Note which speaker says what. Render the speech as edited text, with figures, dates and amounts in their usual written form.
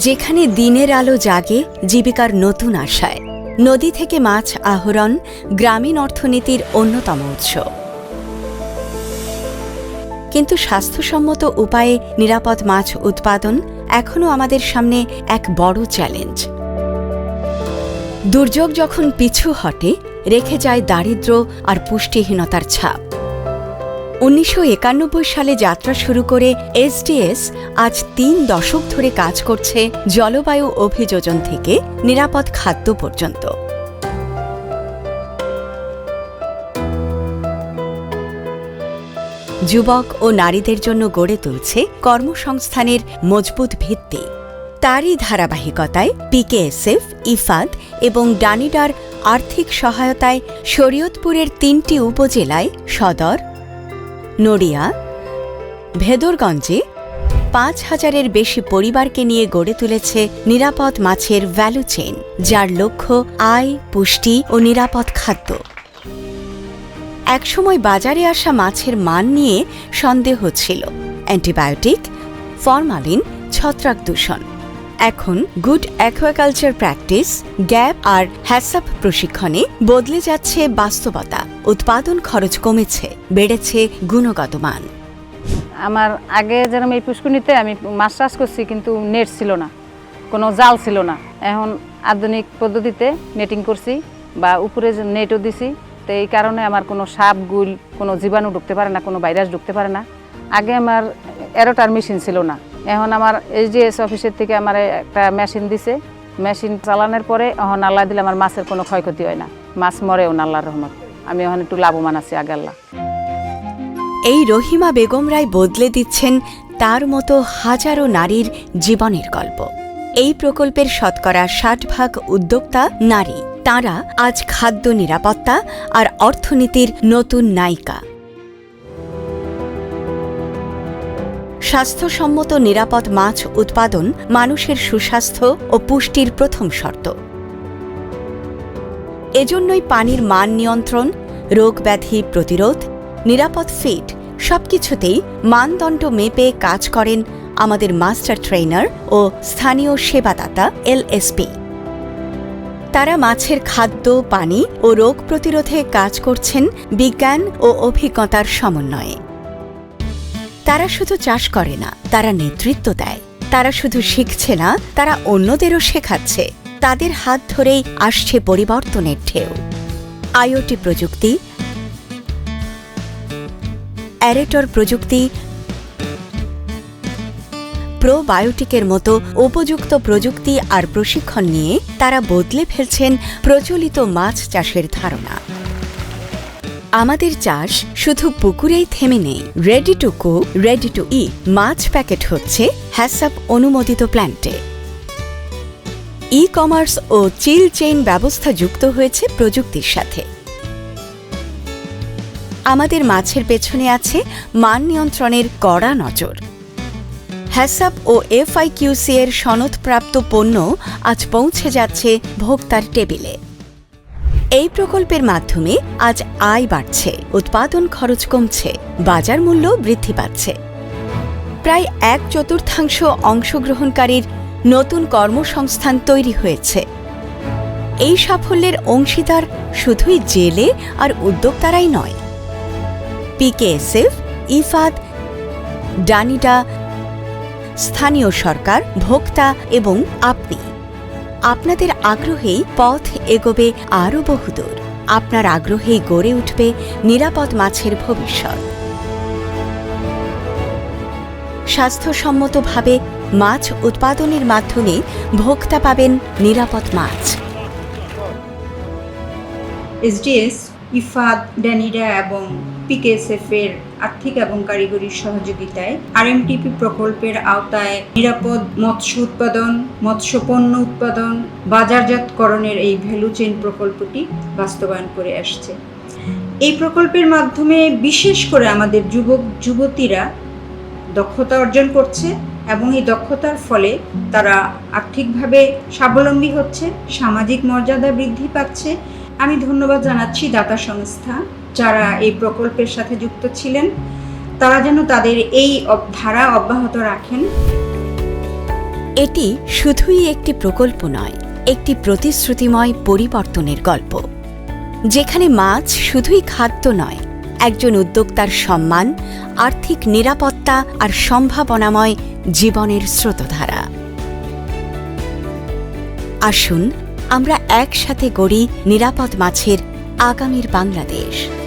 Speaker 1: যেখানে দিনের আলো জাগে জীবিকার নতুন আশায়, নদী থেকে মাছ আহরণ গ্রামীণ অর্থনীতির অন্যতম উৎস। কিন্তু স্বাস্থ্যসম্মত উপায়ে নিরাপদ মাছ উৎপাদন এখনও আমাদের সামনে এক বড় চ্যালেঞ্জ। দুর্যোগ যখন পিছু হটে, রেখে যায় দারিদ্র্য আর পুষ্টিহীনতার ছাপ। ১৯৯১ সালে যাত্রা শুরু করে এসডিএস আজ ৩ দশক ধরে কাজ করছে জলবায়ু অভিযোজন থেকে নিরাপদ খাদ্য পর্যন্ত। যুবক ও নারীদের জন্য গড়ে তুলছে কর্মসংস্থানের মজবুত ভিত্তি। তারই ধারাবাহিকতায় পিকেএসএফ, ইফাদ এবং ডানিডার আর্থিক সহায়তায় শরীয়তপুরের ৩টি উপজেলায় সদর, নড়িয়া, ভেদরগঞ্জে ৫,০০০-এর বেশি পরিবারকে নিয়ে গড়ে তুলেছে নিরাপদ মাছের ভ্যালু চেইন, যার লক্ষ্য আয়, পুষ্টি ও নিরাপদ খাদ্য। একসময় বাজারে আসা মাছের মান নিয়ে সন্দেহ ছিল, অ্যান্টিবায়োটিক, ফরমালিন, ছত্রাক দূষণ। এখন গুড অ্যাকোয়াকালচার প্র্যাকটিস, গ্যাপ আর হ্যাসাপ প্রশিক্ষণে বদলে যাচ্ছে বাস্তবতা। উৎপাদন খরচ কমেছে, বেড়েছে গুণগত মান।
Speaker 2: আমার আগে যেরকম এই পুষ্করিণীতে আমি মাছ চাষ করছি, কিন্তু নেট ছিল না, কোনো জাল ছিল না। এখন আধুনিক পদ্ধতিতে নেটিং করছি বা উপরে নেটও দিছি। তো এই কারণে আমার কোনো সাপ, গুল, কোনো জীবাণু ঢুকতে পারে না, কোনো ভাইরাস ঢুকতে পারে না। আগে আমার এরোটার মেশিন ছিল না, এখন আমার এসডিএস অফিসের থেকে আমার একটা মেশিন দিছে। মেশিন চালানোর পরে এখন আল্লাহ দিলে আমার মাছের কোনো ক্ষয়ক্ষতি হয় না, মাছ মরেও না, আল্লাহর রহমত। আমি এখন একটু লাভবান আছি আগে আল্লাহ।
Speaker 1: এই রহিমা বেগমরাই বদলে দিচ্ছেন তার মতো হাজারো নারীর জীবনের গল্প। এই প্রকল্পের শতকরা ৬০% উদ্যোক্তা নারী। তাঁরা আজ খাদ্য নিরাপত্তা আর অর্থনীতির নতুন নায়িকা। স্বাস্থ্যসম্মত নিরাপদ মাছ উৎপাদন মানুষের সুস্বাস্থ্য ও পুষ্টির প্রথম শর্ত। এজন্যই পানির মান নিয়ন্ত্রণ, রোগ ব্যাধি প্রতিরোধ, নিরাপদ ফিড সবকিছুতেই মানদণ্ড মেপে কাজ করেন আমাদের মাস্টার ট্রেনার ও স্থানীয় সেবাদাতা এলএসপি। তারা মাছের খাদ্য, পানি ও রোগ প্রতিরোধে কাজ করছেন বিজ্ঞান ও অভিজ্ঞতার সমন্বয়ে। তারা শুধু চাষ করে না, তারা নেতৃত্ব দেয়। তারা শুধু শিখছে না, তারা অন্যদেরও শেখাচ্ছে। তাদের হাত ধরেই আসছে পরিবর্তনের ঢেউ। আইওটি প্রযুক্তি, অ্যারেটর প্রযুক্তি, প্রোবায়োটিকের মতো উপযুক্ত প্রযুক্তি আর প্রশিক্ষণ নিয়ে তারা বদলে ফেলছেন প্রচলিত মাছ চাষের ধারণা। আমাদের চাষ শুধু পুকুরেই থেমে নেই। Ready to cook, ready to eat মাছ প্যাকেট হচ্ছে হ্যাসাপ অনুমোদিত প্ল্যান্টে। ই কমার্স ও চিল চেইন ব্যবস্থা যুক্ত হয়েছে প্রযুক্তির সাথে। আমাদের মাছের পেছনে আছে মান নিয়ন্ত্রণের কড়া নজর। হ্যাসাপ ও এফআইকিউসি এর সনদপ্রাপ্ত পণ্য আজ পৌঁছে যাচ্ছে ভোক্তার টেবিলে। এই প্রকল্পের মাধ্যমে আজ আয় বাড়ছে, উৎপাদন খরচ কমছে, বাজার মূল্য বৃদ্ধি পাচ্ছে। প্রায় ১/৪ অংশগ্রহণকারীর নতুন কর্মসংস্থান তৈরি হয়েছে। এই সাফল্যের অংশীদার শুধুই জেলে আর উদ্যোক্তারাই নয়, পিকেএসএফ, ইফাদ, ডানিডা, স্থানীয় সরকার, ভোক্তা এবং আপনি। আপনাদের আগ্রহেই পথ এগোবে আরও বহুদূর। আপনার আগ্রহেই গড়ে উঠবে নিরাপদ মাছের ভবিষ্যৎ। স্বাস্থ্যসম্মতভাবে মাছ উৎপাদনের মাধ্যমে ভোক্তা পাবেন নিরাপদ মাছ।
Speaker 3: এসডিএস, ইফাদ, ডানিডা এবং পিকেএসএফ এর আর্থিক এবং কারিগরি সহযোগিতায় আরএমটিপি প্রকল্পের আওতায় নিরাপদ মৎস্য উৎপাদন, মৎস্য পণ্য উৎপাদন, বাজারজাতকরণের এই ভ্যালু চেইন প্রকল্পটি বাস্তবায়ন করে আসছে। এই প্রকল্পের মাধ্যমে বিশেষ করে আমাদের যুবক যুবতীরা দক্ষতা অর্জন করছে এবং এই দক্ষতার ফলে তারা আর্থিকভাবে স্বাবলম্বী হচ্ছে, সামাজিক মর্যাদা বৃদ্ধি পাচ্ছে। আমি ধন্যবাদ জানাচ্ছি দাতা সংস্থা যারা এই প্রকল্পের সাথে যুক্ত ছিলেন। তারা যেন তাদের এই ধারা অব্যাহত রাখেন।
Speaker 1: এটি শুধুই একটি প্রকল্প নয়, একটি প্রতিশ্রুতিময় পরিবর্তনের গল্প, যেখানে মাছ শুধুই খাদ্য নয়, একজন উদ্যোক্তার সম্মান, আর্থিক নিরাপত্তা আর সম্ভাবনাময় জীবনের স্রোতধারা। আসুন আমরা একসাথে গড়ি নিরাপদ মাছের আগামীর বাংলাদেশ।